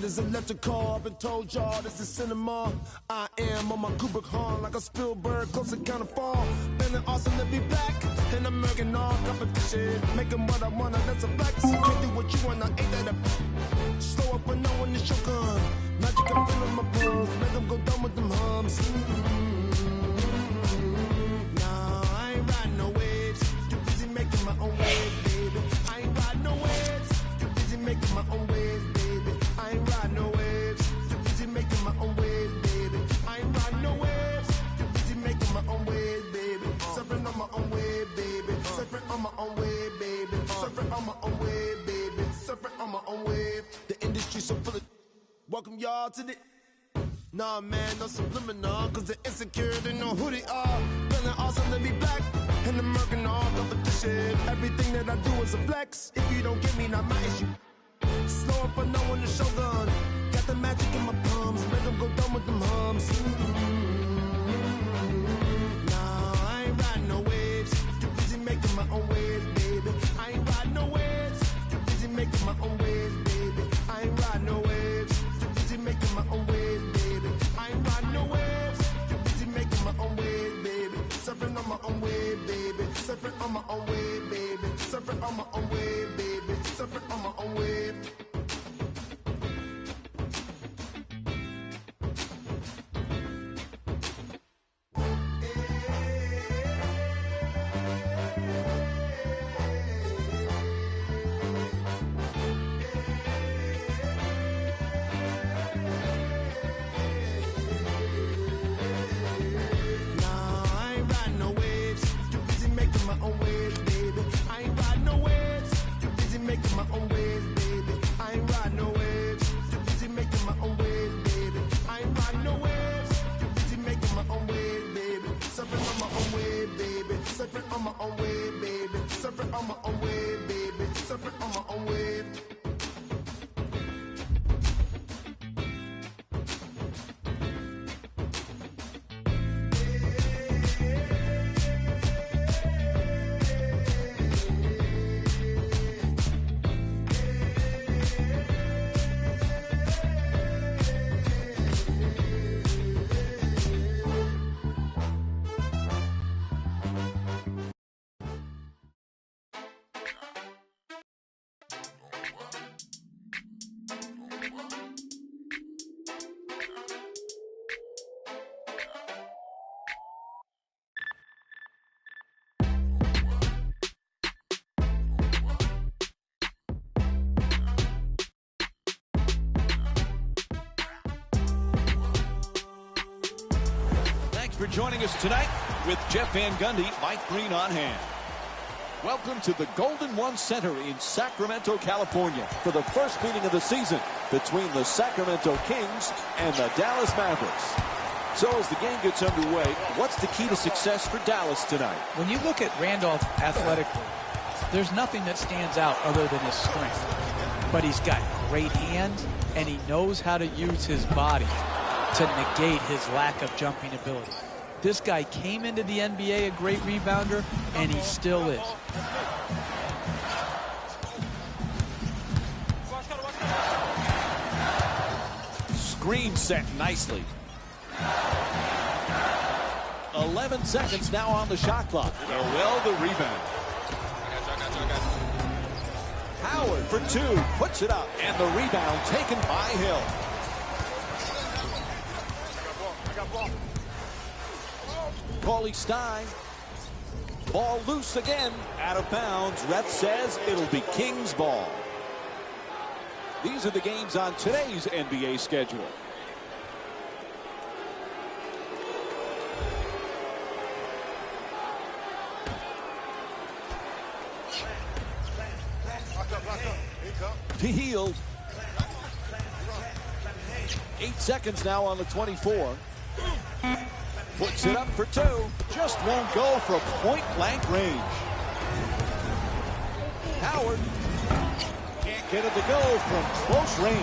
Is electrical, I've been told y'all this is cinema. I am on my Kubrick horn like a Spielberg, close to kind of fall. Feeling awesome to be back in American all competition. Making what I wanna, that's a flex. Can't do what you wanna, ain't that a slow up for no one is your gun. Magic, I'm feeling my pulse, make them go down with them hums. Nah, I ain't riding no waves. Too busy making my own waves, baby. I ain't riding no waves. Too busy making my own waves, baby. I ain't riding no waves. Too busy making my own waves, baby. I ain't riding no waves. Too busy making my own waves, baby. Surfing on my own wave, baby. Surfing on my own wave, baby. Surfing on my own wave, baby. Surfing on my own wave. The industry's so full of. Welcome y'all to the. Nah, man, no subliminal, cause they're insecure, they know who they are. Feeling awesome to be black, and American all competition. Everything that I do is a flex. If you don't get me, not my issue. Slow up for no one to shogun. Got the magic in my palms, make them go down with them hums. Nah, I ain't riding no waves. Too busy making my own waves, baby. I ain't riding no waves. Too busy making my own waves, baby. I ain't riding no waves. Too busy making my own waves, baby. I ain't riding no waves. Too busy making my own waves, baby. Surfing on my own wave, baby. Surfing on my own wave, baby. Surfing on my own wave, baby. Surfing on my own wave. Surfing on my own wave, baby. Surfing on my own wave, baby. Surfing on my own wave. Thanks for joining us tonight with Jeff Van Gundy, Mike Green on hand. Welcome to the Golden One Center in Sacramento, California for the first meeting of the season between the Sacramento Kings and the Dallas Mavericks. So as the game gets underway, what's the key to success for Dallas tonight? When you look at Randolph athletically, there's nothing that stands out other than his strength. But he's got great hands, and he knows how to use his body to negate his lack of jumping ability. This guy came into the NBA a great rebounder, and he still is. Screen set nicely. 11 seconds now on the shot clock. Well, the rebound. Howard for two, puts it up, and the rebound taken by Hill. Cauley Stein. Ball loose again, out of bounds. Ref says it'll be Kings ball. These are the games on today's NBA schedule. To Hield. 8 seconds now on the 24. Puts it up for two. Just won't go from point-blank range. Howard can't get it to go from close range.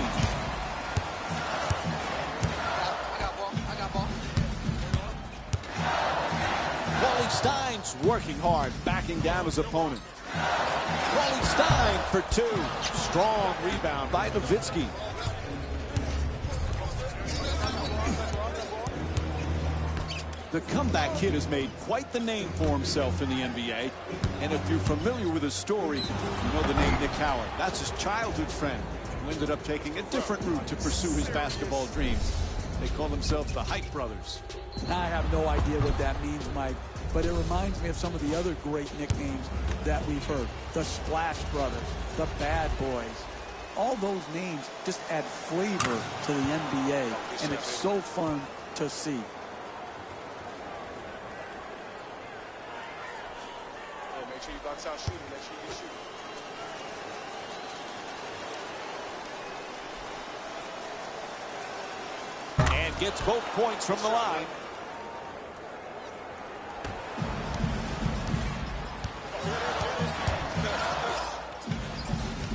Cauley Stein's working hard, backing down his opponent. Cauley Stein for two. Strong rebound by Nowitzki. The comeback kid has made quite the name for himself in the NBA. And if you're familiar with his story, you know the name Nick Howard. That's his childhood friend who ended up taking a different route to pursue his basketball dreams. They call themselves the Height Brothers. I have no idea what that means, Mike, but it reminds me of some of the other great nicknames that we've heard. The Splash Brothers, the Bad Boys. All those names just add flavor to the NBA, and it's so fun to see. Make sure you box out shooting. Make sure you shoot. And gets both points from the line.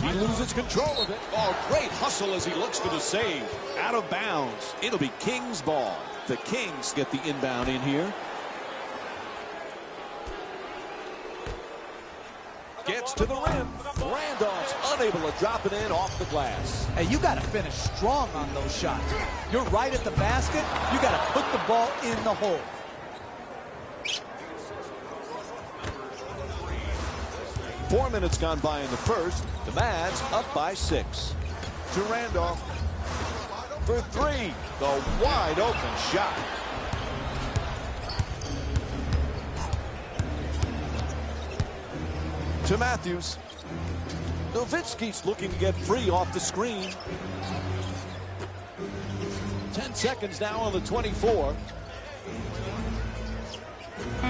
He loses control of it. Oh, great hustle as he looks for the save. Out of bounds. It'll be Kings ball. The Kings get the inbound in here. Gets to the rim. Randolph's unable to drop it in off the glass. Hey, you got to finish strong on those shots. You're right at the basket. You got to put the ball in the hole. Four minutes gone by in the first. The Mavs up by 6. To Randolph for three. The wide open shot. To Matthews. Nowitzki's looking to get free off the screen. 10 seconds now on the 24.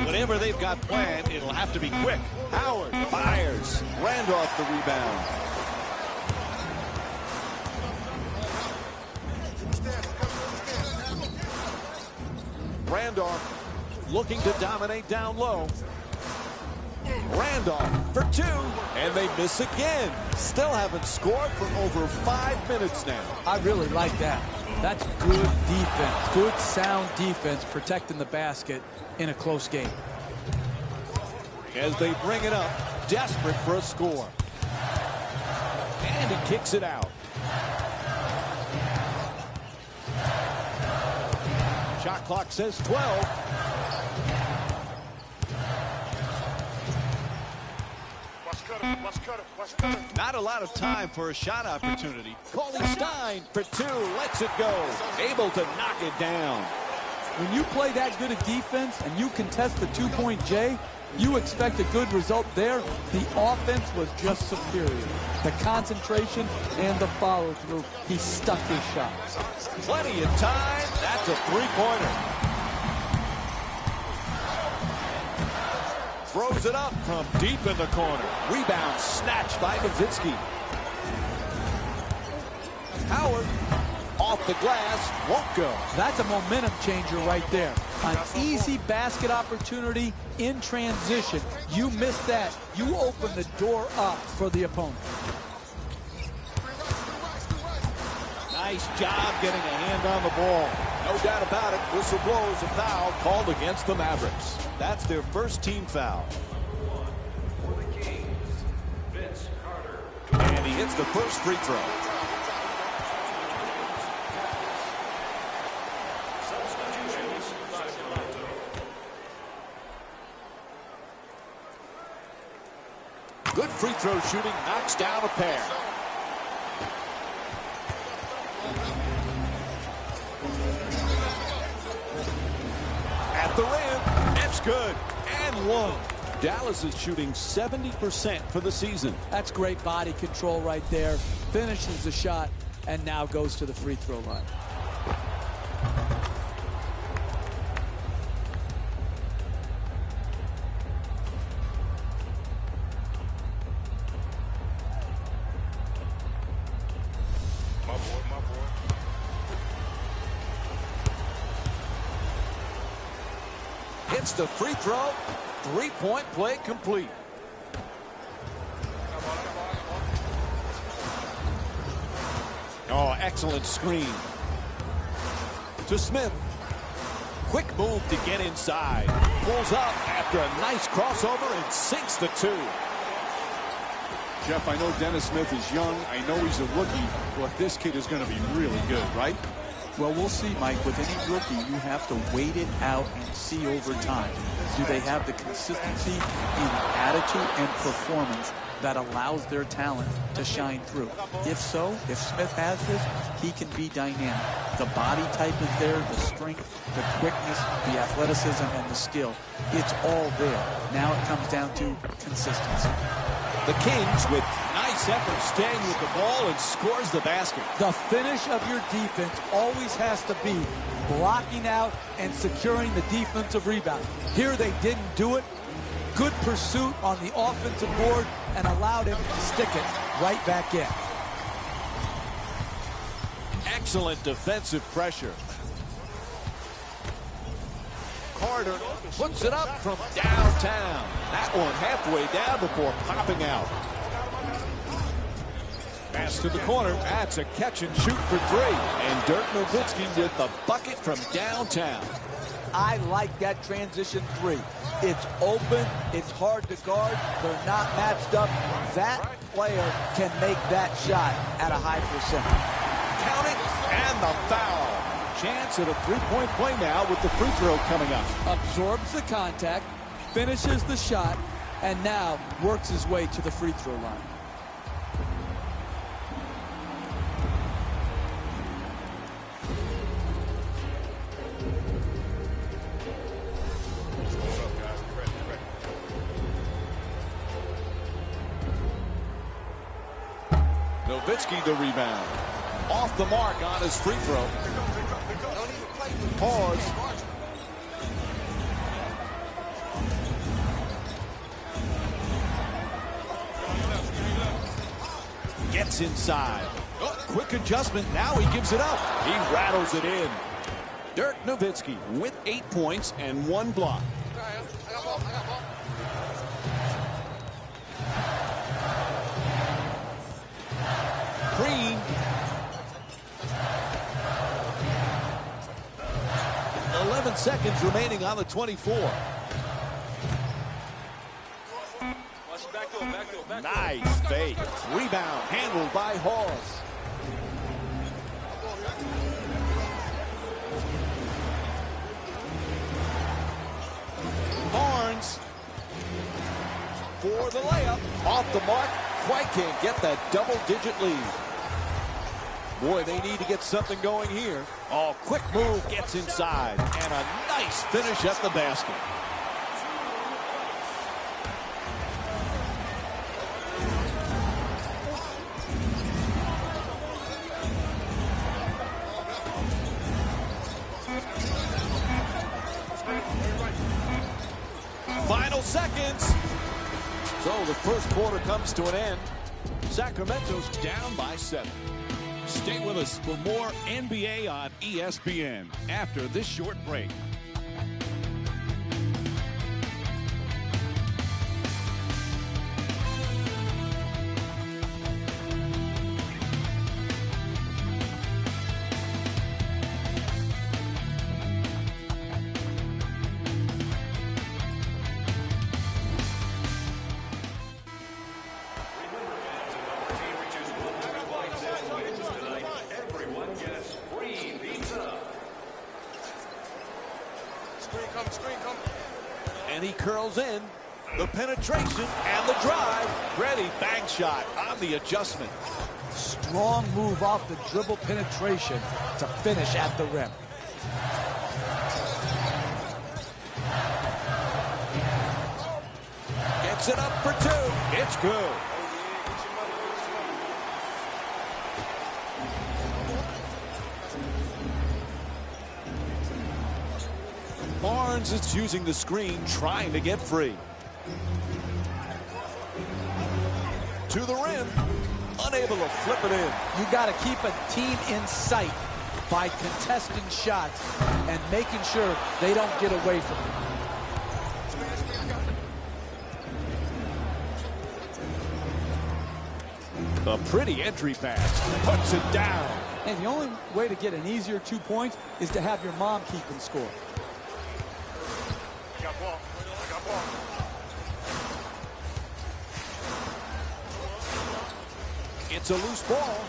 Whatever they've got planned, it'll have to be quick. Howard fires. Randolph the rebound. Randolph looking to dominate down low. Randolph for two, and they miss again. Still haven't scored for over 5 minutes now. I really like that. That's good defense, good sound defense protecting the basket in a close game. As they bring it up, desperate for a score. And he kicks it out. Shot clock says 12. Not a lot of time for a shot opportunity. Cauley Stein for two, lets it go. Able to knock it down. When you play that good a defense and you contest the two-point J, you expect a good result there. The offense was just superior. The concentration and the follow-through, he stuck his shot. Plenty of time. That's a three-pointer. throws it up from deep in the corner. Rebound snatched by Nowitzki. Howard off the glass, won't go. That's a momentum changer right there. An easy basket opportunity in transition. You miss that, you open the door up for the opponent. Nice job getting a hand on the ball. No doubt about it, whistle blows, a foul called against the Mavericks. That's their first team foul. And he hits the first free throw. Good free throw shooting, knocks down a pair. At the rim, that's good, and one. Dallas is shooting 70% for the season. That's great body control right there. Finishes the shot, and now goes to the free throw line. Hits the free throw. Three-point play complete. Oh, excellent screen. To Smith. Quick move to get inside. Pulls up after a nice crossover and sinks the two. Jeff, I know Dennis Smith is young. I know he's a rookie, but this kid is going to be really good, right? Well, we'll see, Mike. With any rookie, you have to wait it out and see over time. Do they have the consistency in attitude and performance that allows their talent to shine through? If so, if Smith has this, he can be dynamic. The body type is there, the strength, the quickness, the athleticism, and the skill. It's all there. Now it comes down to consistency. The Kings with nice effort staying with the ball and scores the basket. The finish of your defense always has to be blocking out and securing the defensive rebound. Here they didn't do it. Good pursuit on the offensive board and allowed him to stick it right back in. Excellent defensive pressure. Carter puts it up from downtown. That one halfway down before popping out. Pass to the corner. That's a catch and shoot for three. And Dirk Nowitzki with the bucket from downtown. I like that transition three. It's open. It's hard to guard. They're not matched up. That player can make that shot at a high percentage. Count it, and the foul. Chance at a three-point play now with the free throw coming up. Absorbs the contact, finishes the shot, and now works his way to the free throw line. Nowitzki the rebound. Off the mark on his free throw. Pause. Gets inside. Oh, quick adjustment. Now he gives it up. He rattles it in. Dirk Nowitzki with 8 points and 1 block. Green. 11 seconds remaining on the 24. Nice fake. Rebound handled by Hawes. Barnes for the layup. Off the mark. Quite can't get that double-digit lead. Boy, they need to get something going here. Oh, quick move gets inside. And a nice finish at the basket. Final seconds. So the first quarter comes to an end. Sacramento's down by 7. Stay with us for more NBA on ESPN after this short break. Screen come. And he curls in. The penetration and the drive. Ready, bang shot on the adjustment. Strong move off the dribble penetration to finish at the rim. Gets it up for 2. It's good. Barnes is using the screen, trying to get free. To the rim. Unable to flip it in. You got to keep a team in sight by contesting shots and making sure they don't get away from it. A pretty entry pass. Puts it down. And the only way to get an easier 2 points is to have your mom keeping score. Got ball. Got ball. It's a loose ball.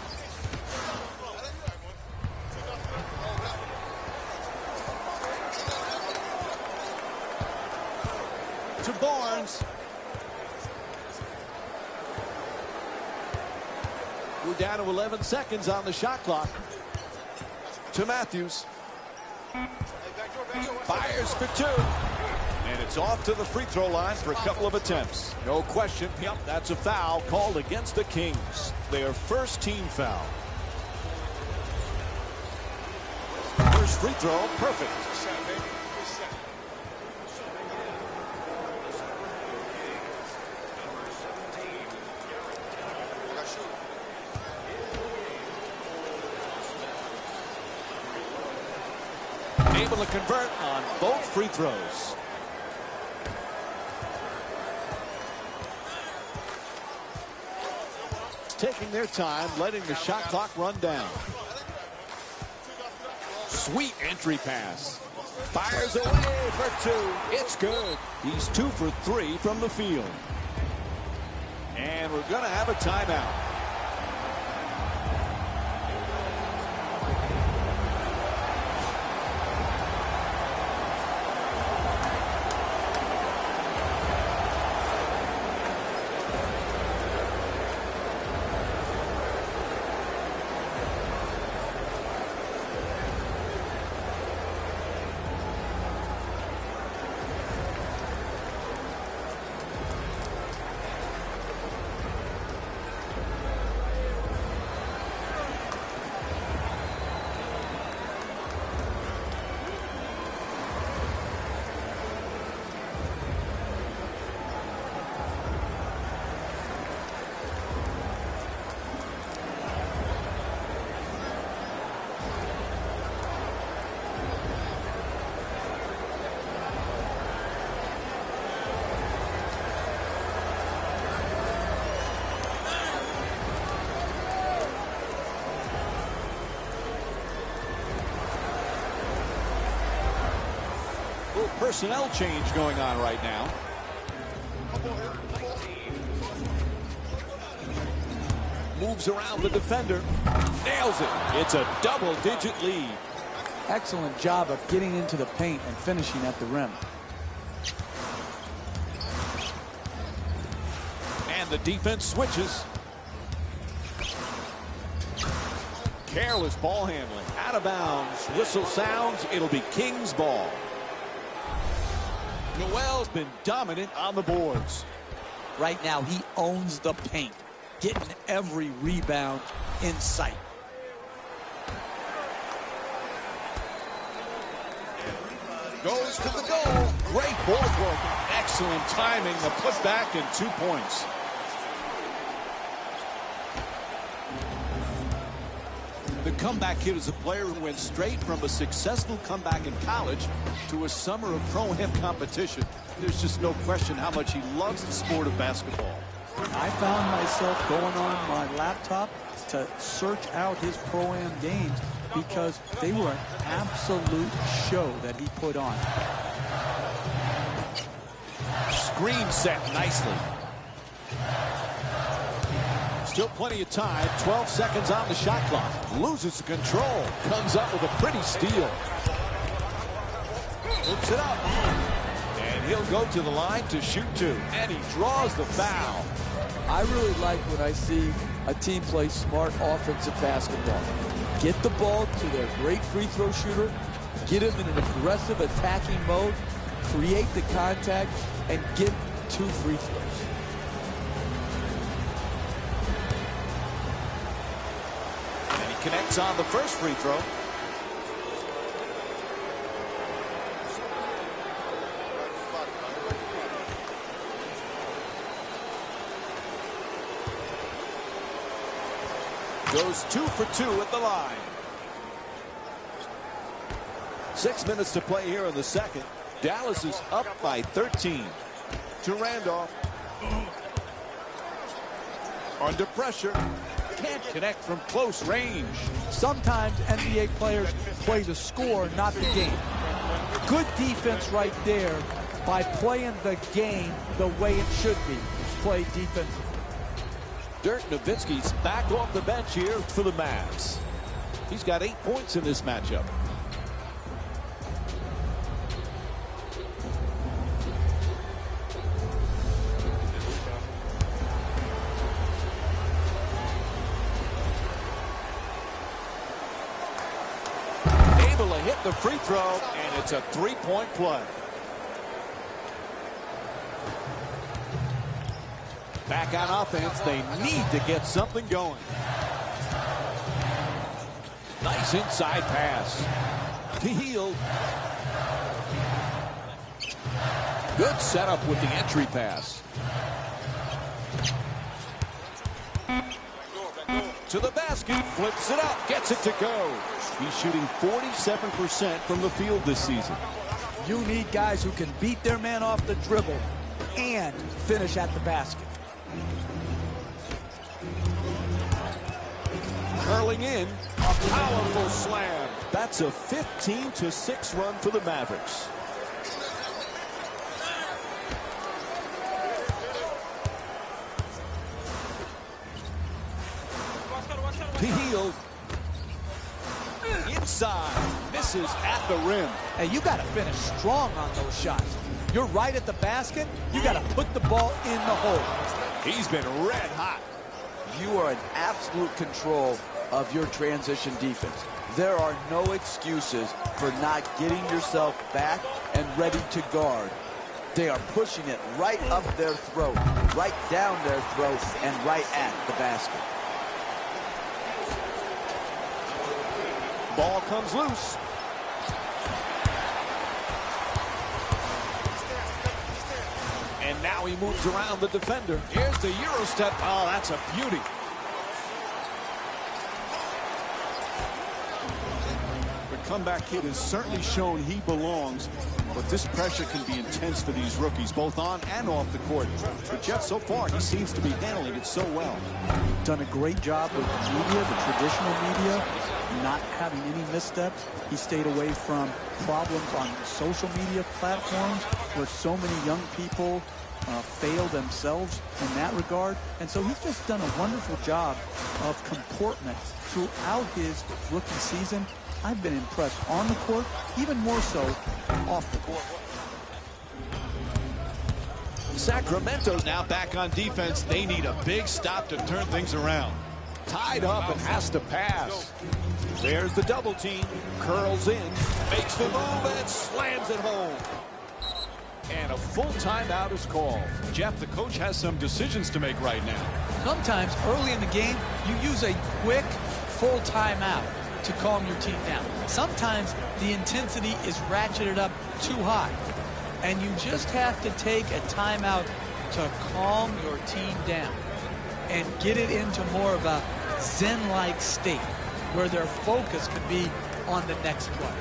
To Barnes. We're down to 11 seconds on the shot clock. To Matthews. Fires for 2. And it's off to the free throw line for a couple of attempts. No question. Yep, that's a foul called against the Kings. Their first team foul. First free throw, perfect. Able to convert on both free throws. Taking their time, letting the shot clock run down. Sweet entry pass. Fires away for 2. It's good. He's 2 for 3 from the field. And we're going to have a timeout. Personnel change going on right now. Moves around the defender. Nails it. It's a double-digit lead. Excellent job of getting into the paint and finishing at the rim. And the defense switches. Careless ball handling. Out of bounds. Whistle sounds. It'll be Kings ball. Noel's been dominant on the boards. Right now, he owns the paint, getting every rebound in sight. Goes to the goal. Great ball work. Excellent timing. The putback and 2 points. The comeback kid is a player who went straight from a successful comeback in college to a summer of pro-am competition. There's just no question how much he loves the sport of basketball. I found myself going on my laptop to search out his pro-am games because they were an absolute show that he put on. Screen set nicely. Still plenty of time. 12 seconds on the shot clock. Loses control. Comes up with a pretty steal. Hooks it up. And he'll go to the line to shoot 2. And he draws the foul. I really like when I see a team play smart offensive basketball. Get the ball to their great free throw shooter. Get him in an aggressive attacking mode. Create the contact and get 2 free throws. Connects on the first free throw. Goes 2 for 2 at the line. 6 minutes to play here in the second. Dallas is up by 13. To Randolph. Under pressure. Can't connect from close range. Sometimes NBA players play the score, not the game. Good defense right there by playing the game the way it should be. Play defense. Dirk Nowitzki's back off the bench here for the Mavs. He's got 8 points in this matchup. Hit the free throw, and it's a 3-point play. Back on offense, they need to get something going. Nice inside pass. To Hield. Good setup with the entry pass. To the basket, flips it up, gets it to go. He's shooting 47% from the field this season. You need guys who can beat their man off the dribble and finish at the basket. Curling in, a powerful slam. That's a 15-6 run for the Mavericks. To Hield. Inside. Misses at the rim. Hey, you got to finish strong on those shots. You're right at the basket. You got to put the ball in the hole. He's been red hot. You are in absolute control of your transition defense. There are no excuses for not getting yourself back and ready to guard. They are pushing it right up their throat, right down their throat, and right at the basket. Ball comes loose. And now he moves around the defender. Here's the Euro step. Oh, that's a beauty. The comeback kid has certainly shown he belongs, but this pressure can be intense for these rookies, both on and off the court. But Jeff, so far, he seems to be handling it so well. Done a great job with the media, the traditional media, not having any missteps. He stayed away from problems on social media platforms where so many young people fail themselves in that regard. And so he's just done a wonderful job of comportment throughout his rookie season. I've been impressed on the court, even more so off the court. Sacramento's now back on defense. They need a big stop to turn things around. Tied up and has to pass. There's the double team. Curls in, makes the move, and slams it home. And a full timeout is called. Jeff, the coach has some decisions to make right now. Sometimes early in the game, you use a quick full timeout. to calm your team down. Sometimes the intensity is ratcheted up too high, and you just have to take a timeout to calm your team down and get it into more of a zen-like state where their focus could be on the next play.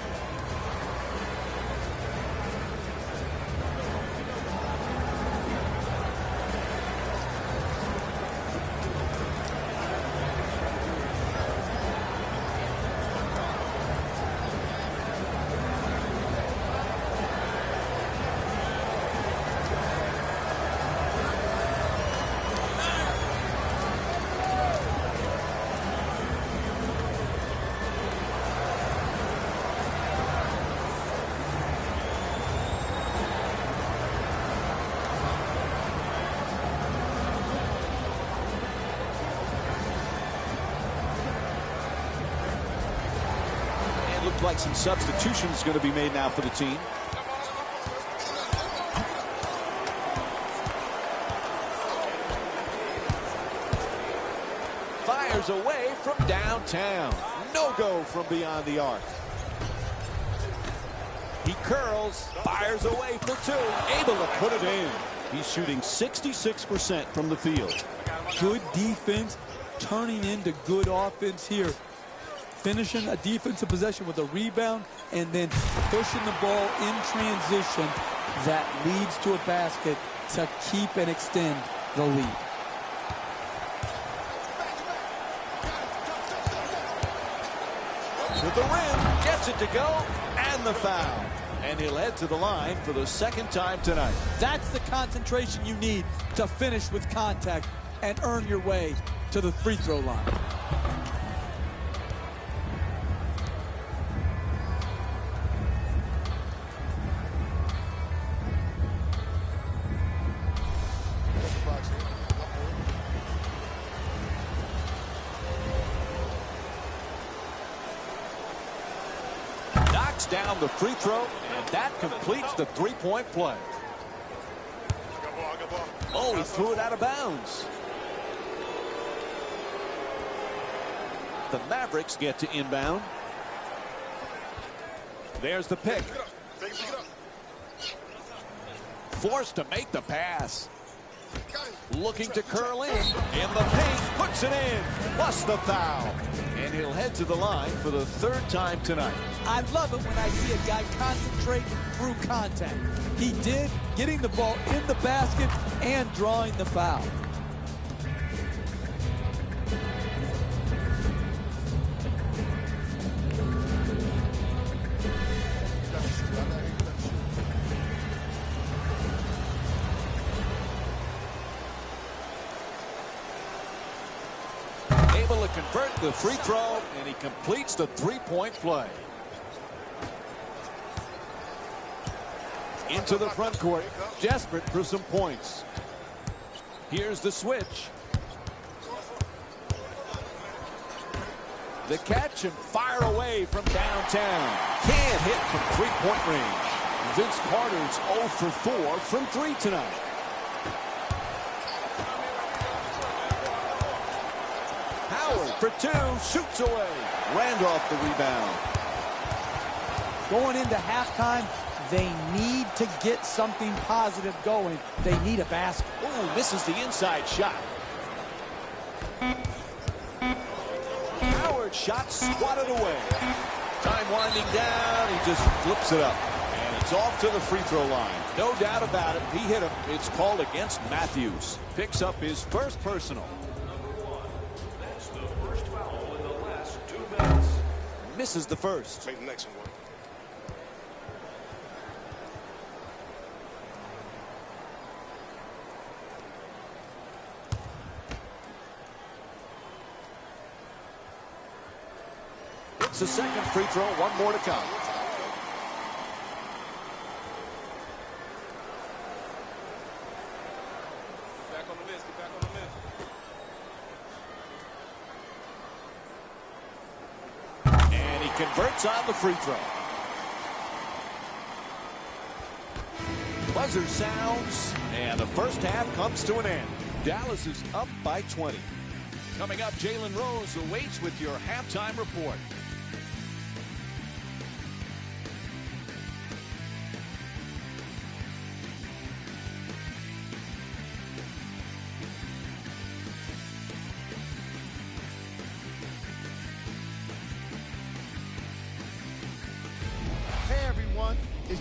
Looked like some substitutions going to be made now for the team. Fires away from downtown. No go from beyond the arc. He curls, fires away for two, able to put it in. He's shooting 66% from the field. Good defense turning into good offense here. Finishing a defensive possession with a rebound and then pushing the ball in transition that leads to a basket to keep and extend the lead. To the rim, gets it to go, and the foul. And he'll head to the line for the second time tonight. That's the concentration you need to finish with contact and earn your way to the free throw line. Down the free throw, and that completes the three-point play. Oh, he threw it out of bounds. The Mavericks get to inbound. There's the pick. Forced to make the pass. Looking to curl in the paint, puts it in, plus the foul. And he'll head to the line for the third time tonight. I love it when I see a guy concentrate through contact. He did, getting the ball in the basket and drawing the foul. Able to convert the free throw, and he completes the three-point play. Into the front court, desperate for some points. Here's the switch. The catch and fire away from downtown. Can't hit from three-point range. Vince Carter's 0 for 4 from 3 tonight. Howard for 2, shoots away. Randolph the rebound. Going into halftime, they need to get something positive going. They need a basket. Ooh, misses the inside shot. Howard shot swatted away. Time winding down, he just flips it up. And it's off to the free throw line. No doubt about it, he hit him. It's called against Matthews. Picks up his first personal. That's the first foul in the last 2 minutes. Misses the first. Make the next one. It's the second free throw, one more to come. Back on the list, get back on the list. And he converts on the free throw. Buzzer sounds, and the first half comes to an end. Dallas is up by 20. Coming up, Jalen Rose awaits with your halftime report.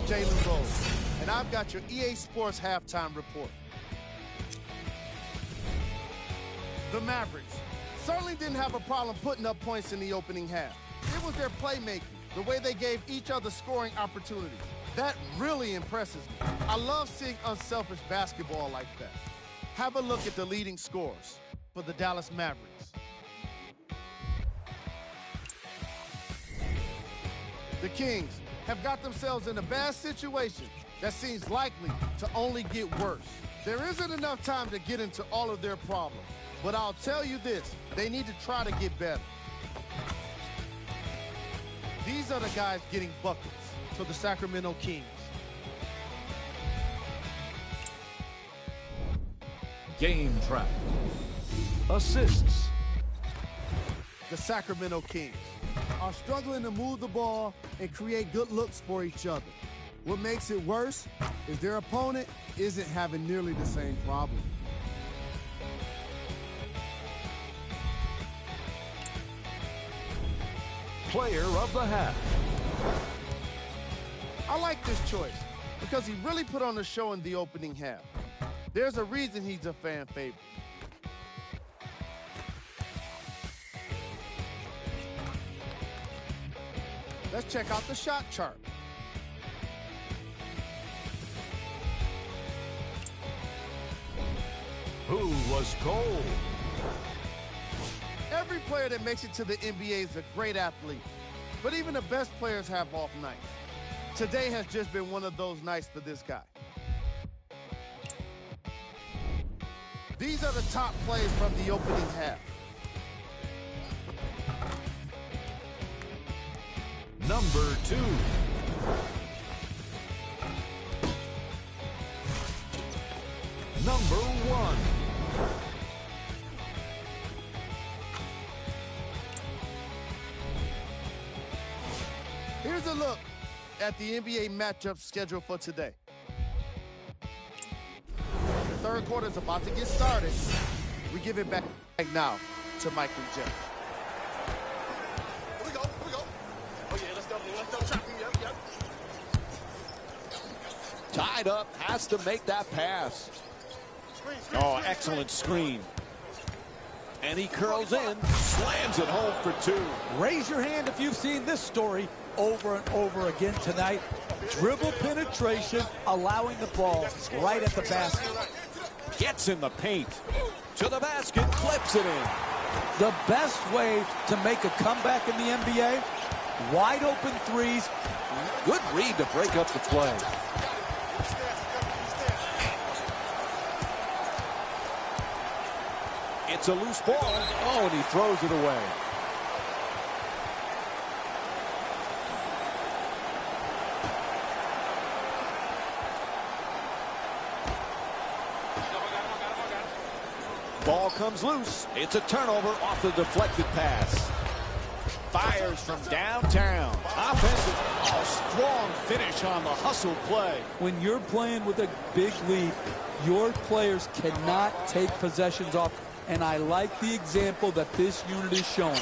Jalen Rose, and I've got your EA Sports halftime report. The Mavericks certainly didn't have a problem putting up points in the opening half. It was their playmaking, the way they gave each other scoring opportunities. That really impresses me. I love seeing unselfish basketball like that. Have a look at the leading scorers for the Dallas Mavericks. The Kings have got themselves in a bad situation that seems likely to only get worse. There isn't enough time to get into all of their problems, but I'll tell you this, they need to try to get better. These are the guys getting buckets for the Sacramento Kings. Game track. Assists. The Sacramento Kings are struggling to move the ball and create good looks for each other. What makes it worse is their opponent isn't having nearly the same problem. Player of the half. I like this choice because he really put on a show in the opening half. There's a reason he's a fan favorite. Let's check out the shot chart. Who was cold? Every player that makes it to the NBA is a great athlete, but even the best players have off nights. Today has just been one of those nights for this guy. These are the top plays from the opening half. Number 2. Number 1. Here's a look at the NBA matchup schedule for today. The third quarter is about to get started. We give it back now to Mike and Jeff. Here we go. Oh, yeah, let's go, Choppy. Yep. Tied up, has to make that pass. Oh, excellent screen. And he curls in, slams it home for 2. Raise your hand if you've seen this story over and over again tonight. Dribble penetration, allowing the ball right at the basket. Gets in the paint. To the basket, flips it in. The best way to make a comeback in the NBA, wide open threes. Good read to break up the play. It's a loose ball. Oh, and he throws it away. Ball comes loose. It's a turnover off the deflected pass. Fires from downtown. Offensive. Oh, strong finish on the hustle play. When you're playing with a big lead, your players cannot take possessions off. And I like the example that this unit is showing.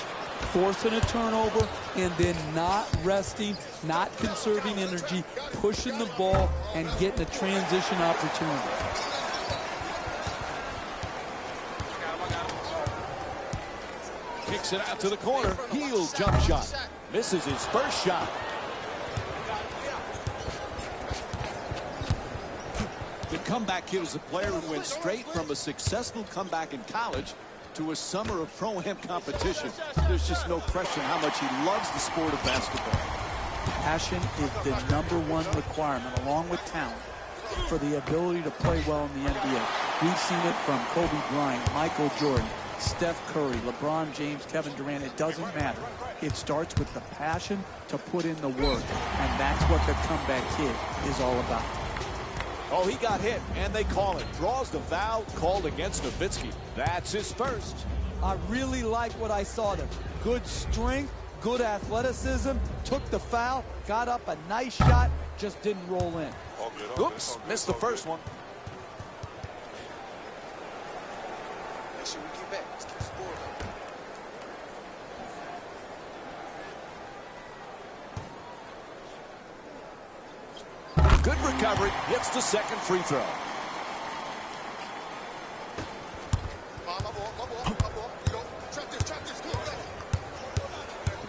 Forcing a turnover and then not resting, not conserving energy, pushing the ball and getting a transition opportunity. Kicks it out to the corner. Heel jump shot. Misses his first shot. The comeback kid is a player who went straight from a successful comeback in college to a summer of pro-am competition. There's just no question how much he loves the sport of basketball. Passion is the #1 requirement, along with talent, for the ability to play well in the NBA. We've seen it from Kobe Bryant, Michael Jordan, Steph Curry, LeBron James, Kevin Durant. It doesn't matter. It starts with the passion to put in the work, and that's what the comeback kid is all about. Oh, he got hit, and they call it. Draws the foul called against Nowitzki. That's his first. I really like what I saw there. Good strength, good athleticism, took the foul, got up a nice shot, just didn't roll in. Oops, missed the first one. Make sure we get back. Let's keep scoring. Good recovery. Hits the second free throw.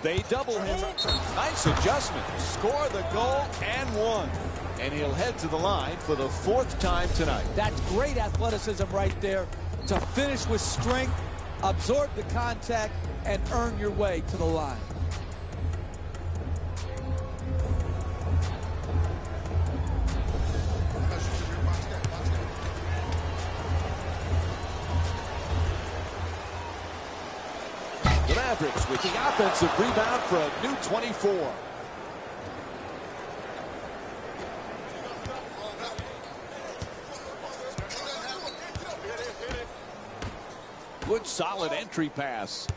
They double him. Nice adjustment. Score the goal and one. And he'll head to the line for the fourth time tonight. That's great athleticism right there to finish with strength, absorb the contact, and earn your way to the line. The Mavericks with the offensive rebound for a new 24. Good solid entry pass.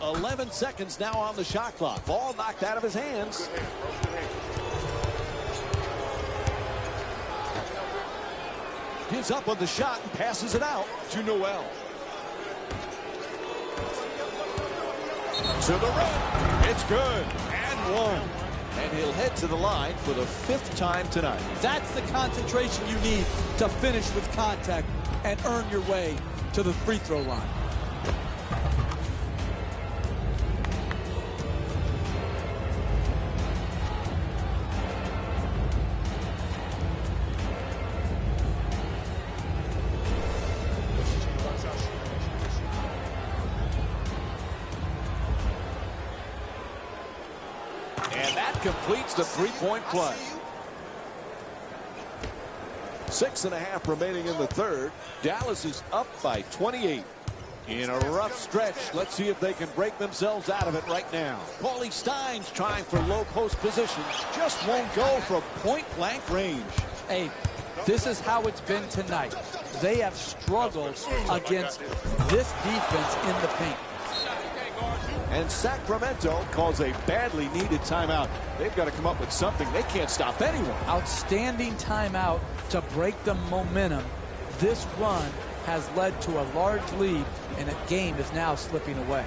11 seconds now on the shot clock. Ball knocked out of his hands. Gives up on the shot and passes it out to Noel. To the rim. It's good. And one. And he'll head to the line for the fifth time tonight. That's the concentration you need to finish with contact and earn your way to the free throw line. And that completes the three-point play. 6.5 remaining in the third. Dallas is up by 28. In a rough stretch. Let's see if they can break themselves out of it right now. Paulie Stein's trying for low post position. Just won't go from point-blank range. Hey, this is how it's been tonight. They have struggled against this defense in the paint. And Sacramento calls a badly needed timeout. They've got to come up with something. They can't stop anyone. Outstanding timeout to break the momentum. This run has led to a large lead, and the game is now slipping away.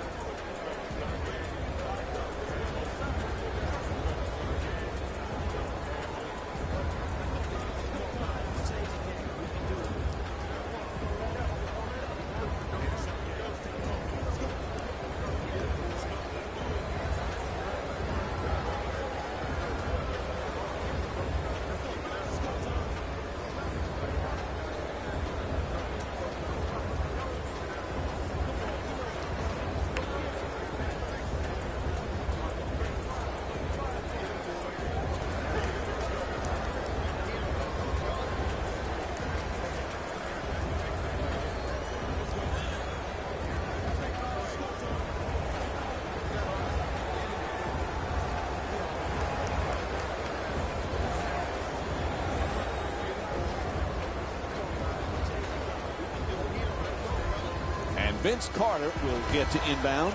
Vince Carter will get to inbound.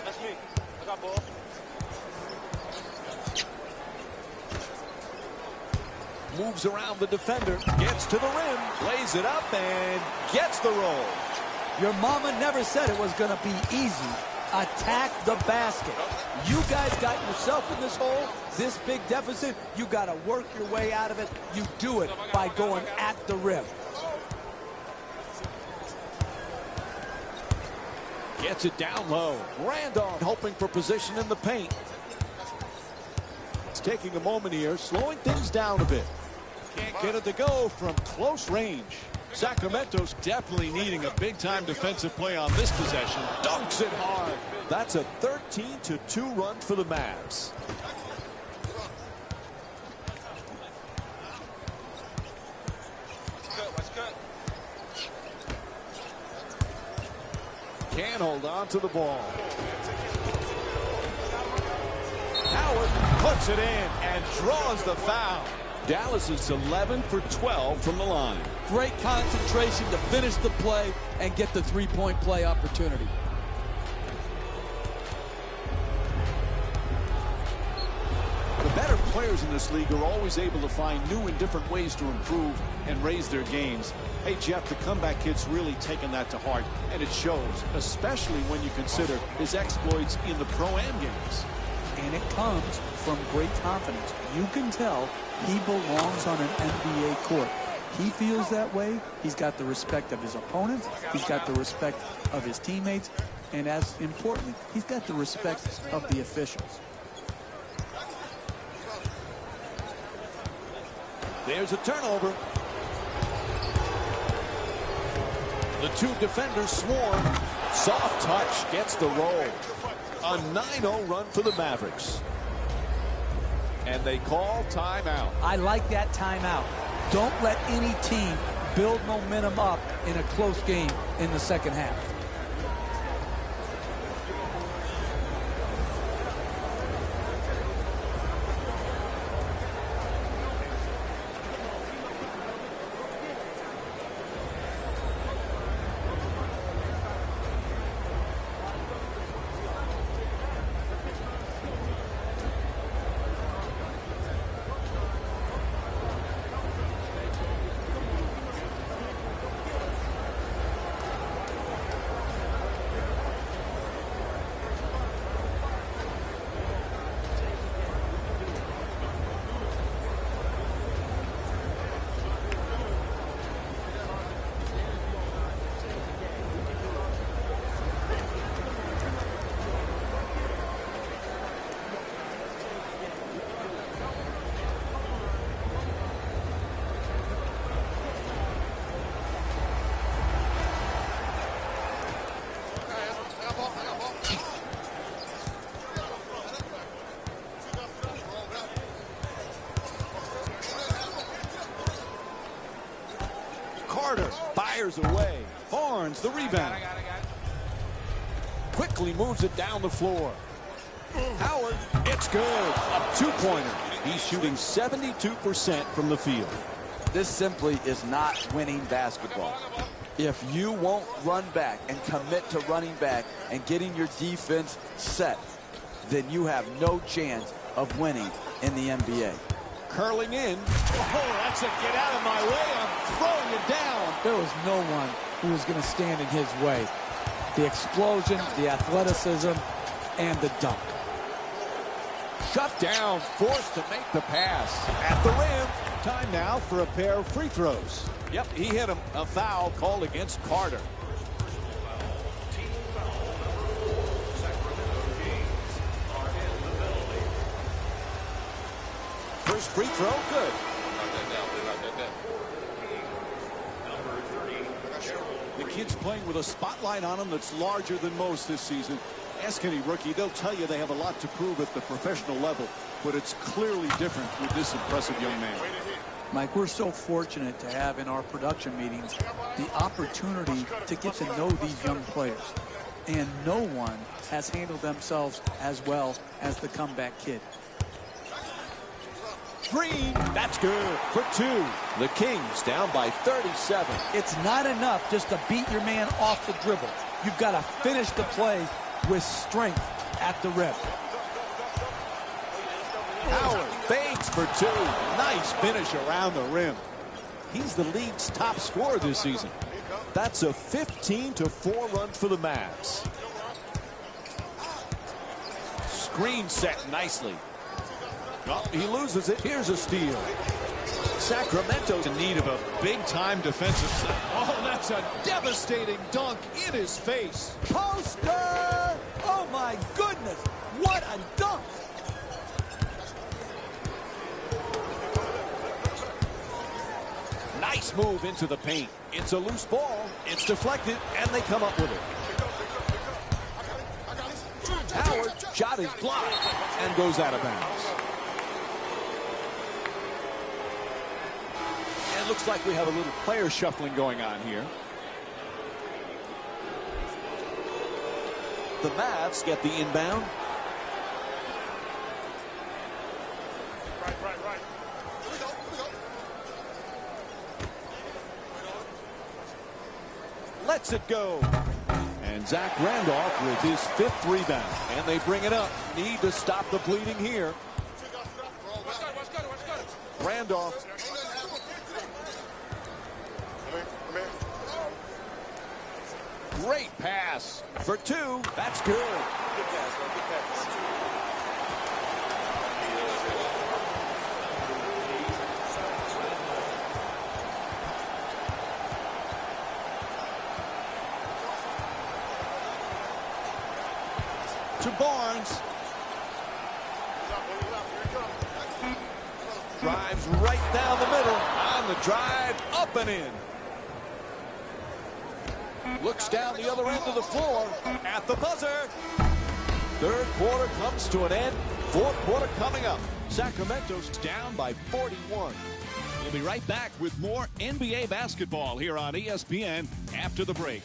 That's me. I got ball. Moves around the defender. Gets to the rim. Lays it up and gets the roll. Your mama never said it was going to be easy. Attack the basket. You guys got yourself in this hole, this big deficit. You got to work your way out of it. You do it by going at the rim. Gets it down low. Randolph hoping for position in the paint. It's taking a moment here, slowing things down a bit. Can't get it to go from close range. Sacramento's definitely needing a big-time defensive play on this possession. Dunks it hard. That's a 13-2 run for the Mavs. Can't hold on to the ball. Howard puts it in and draws the foul. Dallas is 11 for 12 from the line. Great concentration to finish the play and get the three-point play opportunity. The better players in this league are always able to find new and different ways to improve and raise their games. Hey, Jeff, the comeback kid's really taken that to heart, and it shows, especially when you consider his exploits in the Pro-Am games. comes from great confidence. You can tell he belongs on an NBA court. He feels that way. He's got the respect of his opponents. He's got the respect of his teammates. And as importantly, he's got the respect of the officials. There's a turnover. The two defenders swarm. Soft touch gets the roll. A 9-0 run for the Mavericks. And they call timeout. I like that timeout. Don't let any team build momentum up in a close game in the second half. Carter fires away. Barnes, the rebound. Quickly moves it down the floor. Howard, it's good. A two-pointer. He's shooting 72% from the field. This simply is not winning basketball. If you won't run back and commit to running back and getting your defense set, then you have no chance of winning in the NBA. Curling in. Oh, that's a get out of my way. I'm throwing it down. There was no one who was going to stand in his way. The explosion, the athleticism, and the dunk. Shut down, forced to make the pass. At the rim. Time now for a pair of free throws. Yep, he hit him. A foul called against Carter. First free throw, good. The kid's playing with a spotlight on him that's larger than most this season. Ask any rookie, they'll tell you they have a lot to prove at the professional level, but it's clearly different with this impressive young man. Mike, we're so fortunate to have in our production meetings the opportunity to get to know these young players. And no one has handled themselves as well as the comeback kid. Green, that's good for two. The Kings down by 37. It's not enough just to beat your man off the dribble. You've got to finish the play with strength at the rim. Howard fades for two. Nice finish around the rim. He's the league's top scorer this season. That's a 15-4 run for the Mavs. Screen set nicely. Oh, he loses it. Here's a steal. Sacramento's in need of a big-time defensive set. Oh, that's a devastating dunk in his face. Poster! Oh, my goodness. What a dunk. Nice move into the paint. It's a loose ball. It's deflected, and they come up with it. Howard shot is blocked and goes out of bounds. And it looks like we have a little player shuffling going on here. The Mavs get the inbound. Right. Lets it go. And Zach Randolph with his 5th rebound. And they bring it up. Need to stop the bleeding here. Randolph. Great pass for two. That's good. To Barnes. Drives right down the middle. On the drive, up and in. Looks down the other end of the floor. At the buzzer. Third quarter comes to an end. Fourth quarter coming up. Sacramento's down by 41. We'll be right back with more NBA basketball here on ESPN after the break.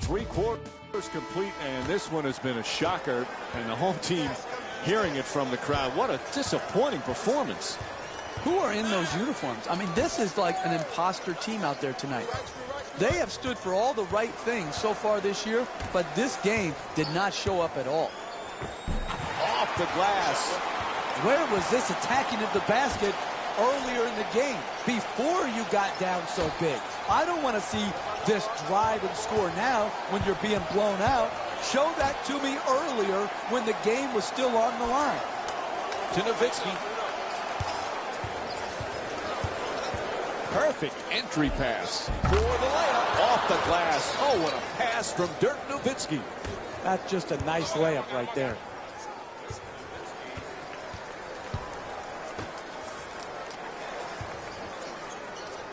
Three quarters complete, and this one has been a shocker, and the home team hearing it from the crowd. What a disappointing performance. Who are in those uniforms? I mean, this is like an imposter team out there tonight. They have stood for all the right things so far this year, but this game did not show up at all. Off the glass. Where was this attacking at the basket earlier in the game before you got down so big? I don't want to see this drive and score now when you're being blown out. Show that to me earlier when the game was still on the line. To Nowitzki. Perfect entry pass for the layup. Off the glass. Oh, what a pass from Dirk Nowitzki. That's just a nice layup right there.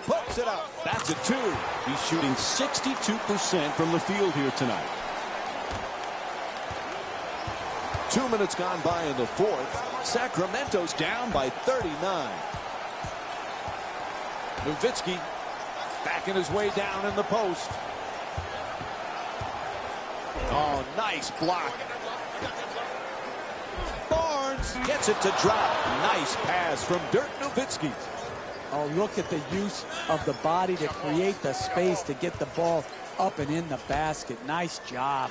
Puts it up. That's a two. He's shooting 62% from the field here tonight. 2 minutes gone by in the fourth. Sacramento's down by 39. Nowitzki backing his way down in the post. Oh, nice block. Barnes gets it to drop. Nice pass from Dirk Nowitzki. Oh, look at the use of the body to create the space to get the ball up and in the basket. Nice job.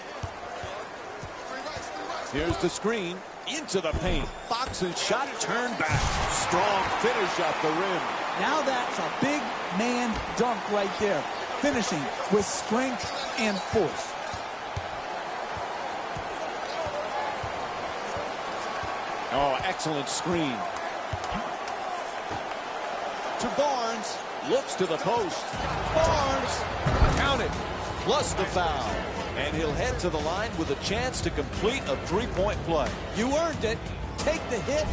Here's the screen into the paint. Fox's shot turned back. Strong finish off the rim. Now that's a big man dunk right there. Finishing with strength and force. Oh, excellent screen. To Barnes. Looks to the post. Barnes. Count it. Plus the foul. And he'll head to the line with a chance to complete a three-point play. You earned it. Take the hit.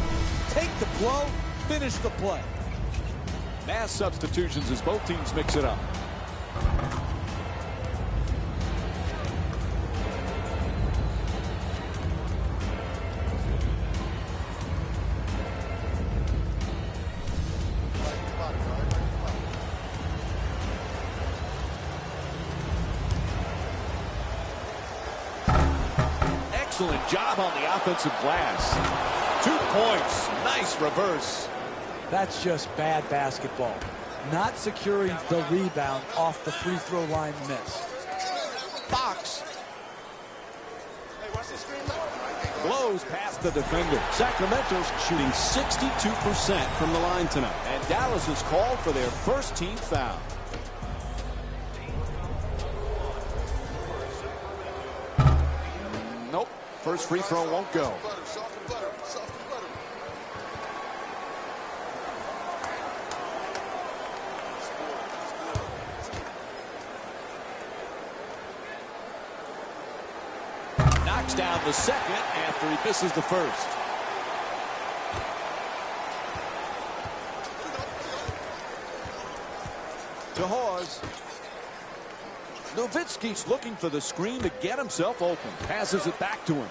Take the blow. Finish the play. Mass substitutions as both teams mix it up. Excellent job on the offensive glass. 2 points. Nice reverse. That's just bad basketball. Not securing the rebound off the free throw line miss. Fox blows past the defender. Sacramento's shooting 62% from the line tonight. And Dallas has called for their first team foul. Nope. First free throw won't go. Knocks down the second after he misses the first. To Hawes. Nowitzki's looking for the screen to get himself open. Passes it back to him.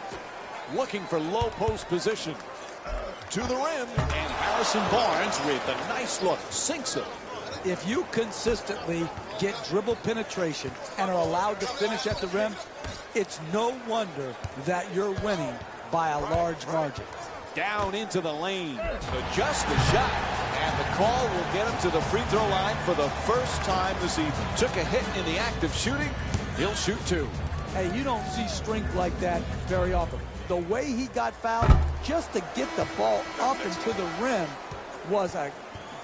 Looking for low post position. To the rim. And Harrison Barnes with a nice look. Sinks it. If you consistently get dribble penetration and are allowed to finish at the rim, it's no wonder that you're winning by a large margin. Down into the lane. Adjust the shot. And the call will get him to the free throw line for the first time this evening. Took a hit in the act of shooting. He'll shoot two. Hey, you don't see strength like that very often. The way he got fouled just to get the ball up and to the rim was a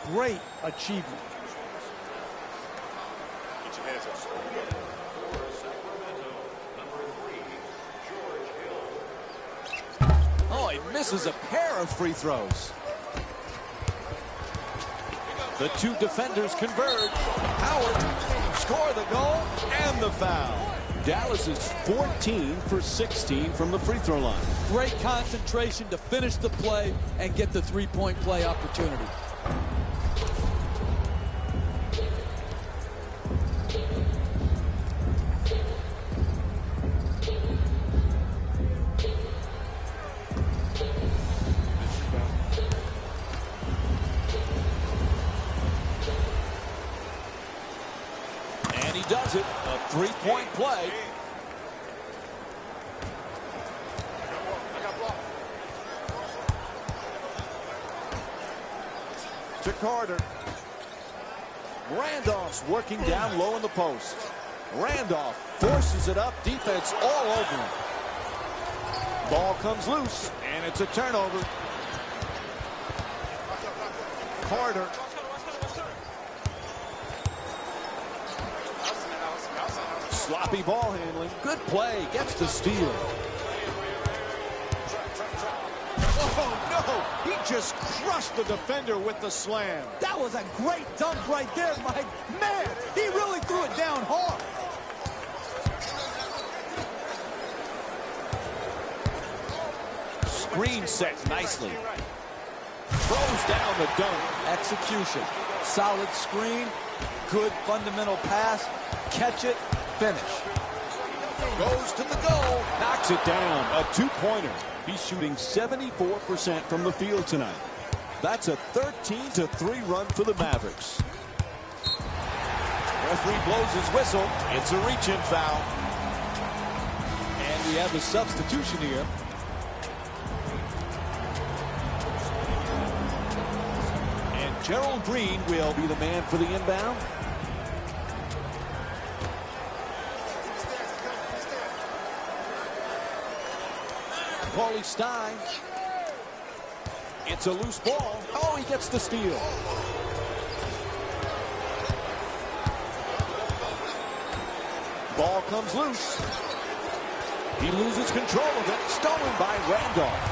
great achievement. Get your hands up. Oh, he misses a pair of free throws. The two defenders converge. Howard score the goal and the foul. Dallas is 14 for 16 from the free throw line. Great concentration to finish the play and get the three-point play opportunity. And he does it. A three-point play. To Carter. Randolph's working down low in the post. Randolph forces it up. Defense all over him. Ball comes loose, and it's a turnover. Carter. Sloppy ball handling. Good play. Gets the steal. Oh, no. He just crushed the defender with the slam. That was a great dunk right there, Mike. Man, he really threw it down hard. Screen set nicely. Throws down the dunk. Execution. Solid screen. Good fundamental pass. Catch it. Finish. Goes to the goal. Knocks it down. A two-pointer. He's shooting 74% from the field tonight. That's a 13-3 run for the Mavericks. Referee blows his whistle. It's a reach-in foul. And we have a substitution here. And Gerald Green will be the man for the inbound. Paulie Stein. It's a loose ball. Oh, he gets the steal. Ball comes loose. He loses control of it. Stolen by Randolph.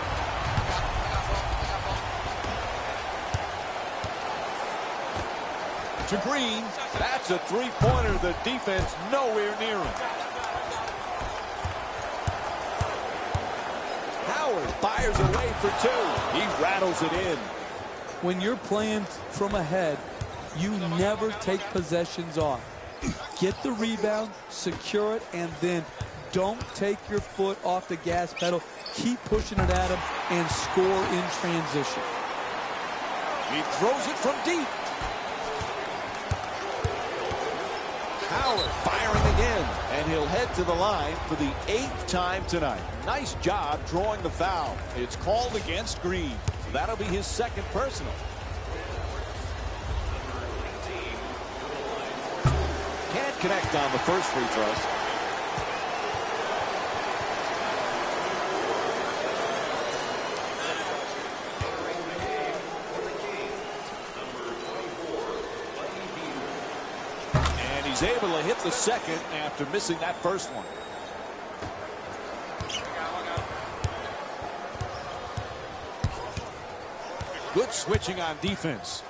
To Green. That's a three-pointer. The defense nowhere near him. Howard fires away for two. He rattles it in. When you're playing from ahead, you never take possessions off. Get the rebound, secure it, and then don't take your foot off the gas pedal. Keep pushing it at him and score in transition. He throws it from deep. Howard firing again, and he'll head to the line for the 8th time tonight. Nice job drawing the foul. It's called against Green. That'll be his second personal. Can't connect on the first free throw. He's able to hit the second after missing that first one. Good switching on defense.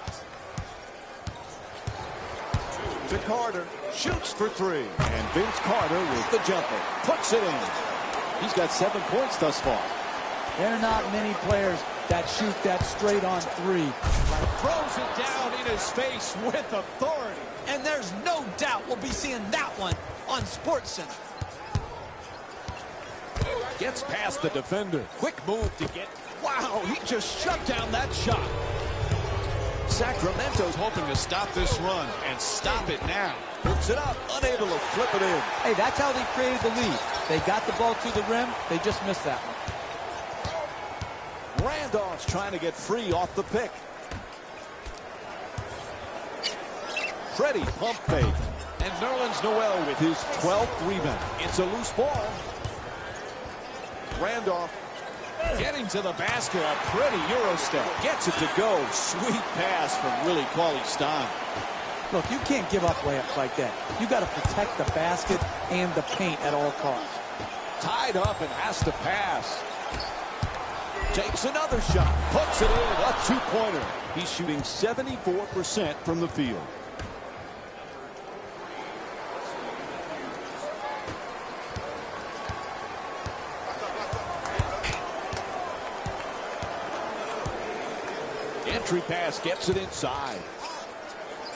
To Carter. Shoots for three. And Vince Carter with the jumper. Puts it in. He's got 7 points thus far. There are not many players that shoot that straight on three. Throws it down in his face with authority. And there's no doubt we'll be seeing that one on SportsCenter. Gets past the defender. Quick move to get. Wow, he just shut down that shot. Sacramento's hoping to stop this run and stop it now. Hooks it up, unable to flip it in. Hey, that's how they created the lead. They got the ball to the rim. They just missed that one. Randolph's trying to get free off the pick. Freddie pump fake. And Nerlens Noel with his 12th rebound. It's a loose ball. Randolph Getting to the basket, a pretty Euro step. Gets it to go. Sweet pass from Willie Cauley-Stein. Look, you can't give up layups like that. You got to protect the basket and the paint at all costs. Tied up and has to pass. Takes another shot. Puts it in. A two-pointer. He's shooting 74% from the field. Entry pass gets it inside.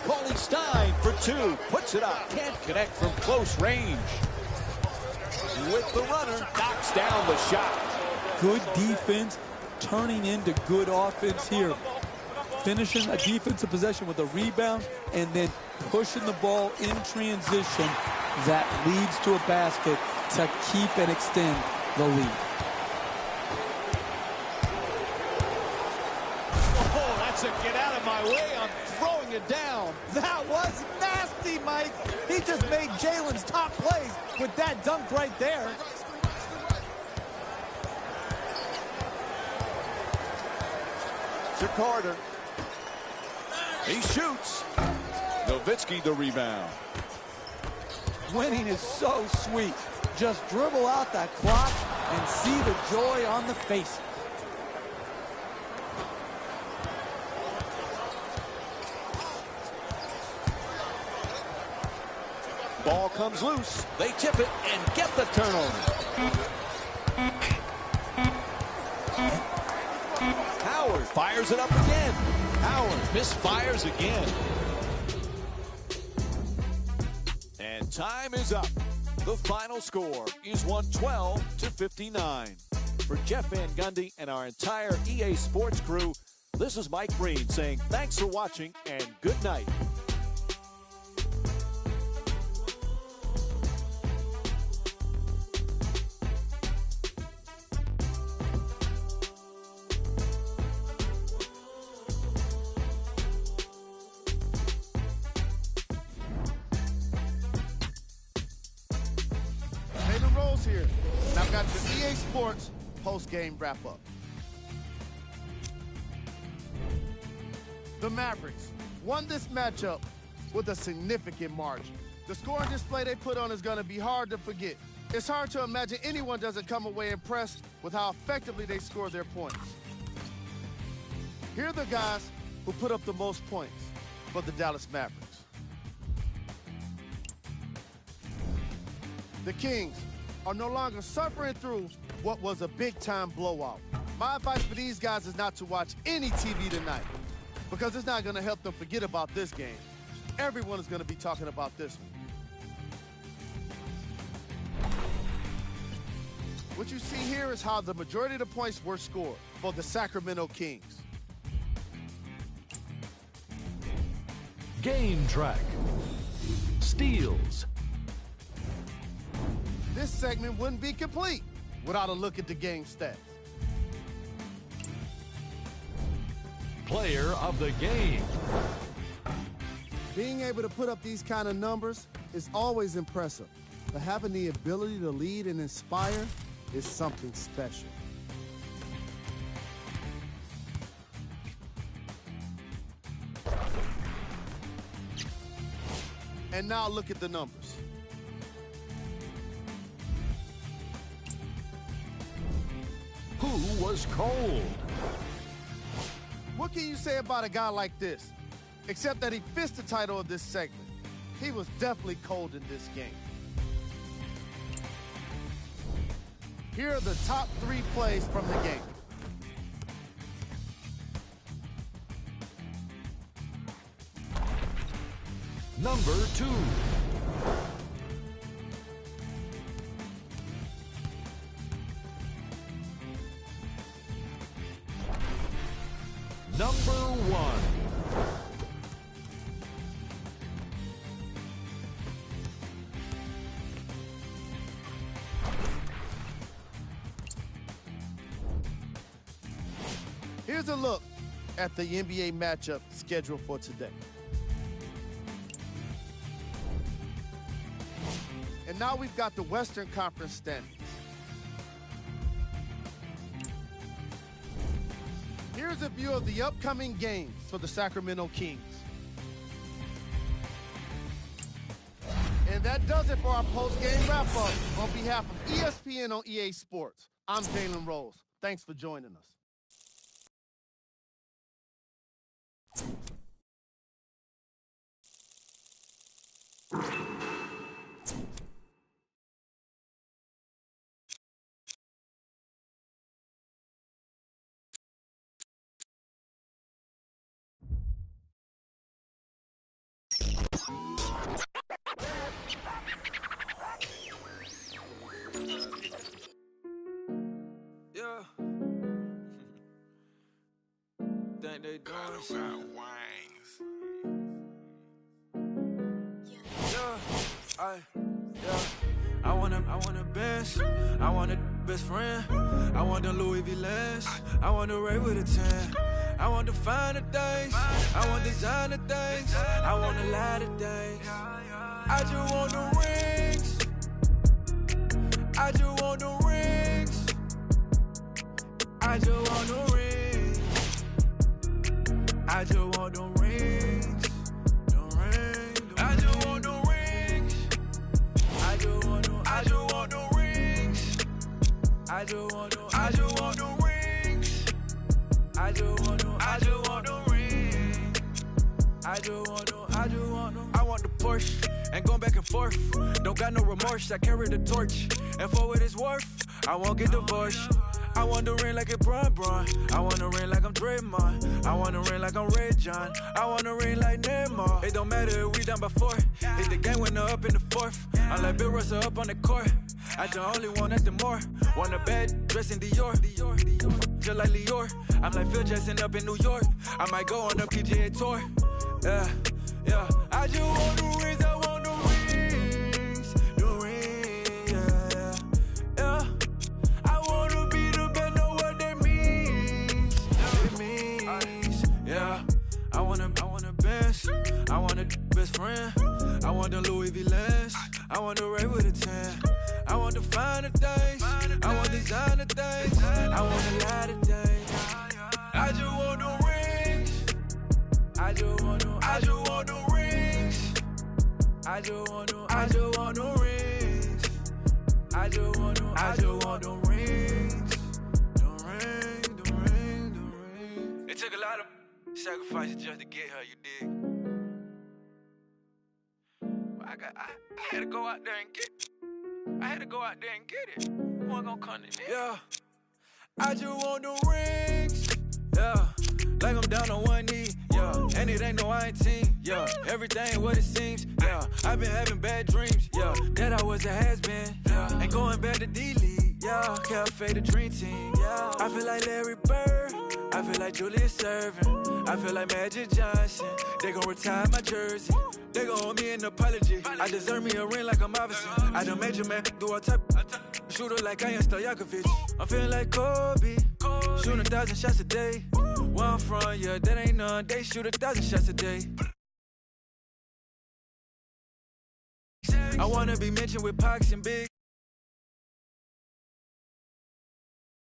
Cauley-Stein for two. Puts it up. Can't connect from close range. With the runner, knocks down the shot. Good defense turning into good offense here. Finishing a defensive possession with a rebound and then pushing the ball in transition that leads to a basket to keep and extend the lead. Oh, that's a get out of my way. I'm throwing it down. That was nasty, Mike. He just made Jalen's top plays with that dunk right there. To Carter. He shoots. Nowitzki the rebound. Winning is so sweet. Just dribble out that clock and see the joy on the face. Ball comes loose. They tip it and get the turnover. Howard fires it up again. Howard misfires again. And time is up. The final score is 112-59. For Jeff Van Gundy and our entire EA Sports crew, this is Mike Breen saying thanks for watching and good night. Here. And I've got the EA Sports post-game wrap-up. The Mavericks won this matchup with a significant margin. The scoring display they put on is going to be hard to forget. It's hard to imagine anyone doesn't come away impressed with how effectively they score their points. Here are the guys who put up the most points for the Dallas Mavericks. The Kings are no longer suffering through what was a big-time blowout. My advice for these guys is not to watch any TV tonight because it's not going to help them forget about this game. Everyone is going to be talking about this one. What you see here is how the majority of the points were scored for the Sacramento Kings. Game track. Steals. This segment wouldn't be complete without a look at the game stats. Player of the game. Being able to put up these kind of numbers is always impressive, but having the ability to lead and inspire is something special. And now look at the numbers. Who was cold? What can you say about a guy like this? Except that he fits the title of this segment. He was definitely cold in this game. Here are the top 3 plays from the game. Number 2. Number 1. Here's a look at the NBA matchup scheduled for today. And now we've got the Western Conference standings. Here's a view of the upcoming games for the Sacramento Kings. And that does it for our post-game wrap-up. On behalf of ESPN on EA Sports, I'm Jalen Rose. Thanks for joining us. Yeah. Think they doing something. I want a best. I want a best friend. I want the Louis V lens. I want the Ray with a 10. I want the finer things. I want designer things. I want a lot of things. I just want the rings. I just want the rings. I just want the rings. I just want the rings. The rings. I just want the rings. I just want the rings. I just want the rings. I just want the rings. I just want the rings. I just want the I want the Porsche and going back and forth. Don't got no remorse. I carry the torch and for what it's worth, I won't get divorced. I want the ring like a Bron. I want the ring like I'm Draymond. I want the ring like I'm Red John. I want the ring like Neymar. It don't matter if we down by 4. It's the game winner up in the 4th. I'm like Bill Russell up on the court. I just only want nothing more. Want a bed dressed in Dior. Just like Lior. I'm like Phil Jackson up in New York. I might go on a PGA tour. Yeah. I just want the rings. I want the rings. The rings. Yeah. I wanna be the best. Know what that means. It means. Yeah. I want a best. I want a best friend. I want the Louis V lens. I want the Ray with a 10. I want the finer things. I want designer things. I want a lot of things. I just want the rings. I just want the rings. I just want the rings. I just want the rings. I just want the rings. The ring. It took a lot of sacrifices just to get her, you dig? I had to go out there and get it. I had to go out there and get it. Who ain't gonna come to me? Yeah. I just want the rings. Yeah. Like I'm down on one knee. Yeah. And it ain't no I ain't team. Yeah. Everything what it seems. Yeah. I've been having bad dreams. Yeah. That I was a has-been. Yeah. And going back to D-League. Yeah. Cafe the dream team. Yeah. I feel like Larry Bird. I feel like Julius Erving. I feel like Magic Johnson. They gon' retire my jersey. They gon' owe me an apology. I deserve me a ring like I'm Iverson. I done made your man do a type shooter like I am Stojakovic. I'm feeling like Kobe. Shooting 1,000 shots a day. Where I'm from, yeah, that ain't none. They shoot 1,000 shots a day. I wanna be mentioned with Pox and Big.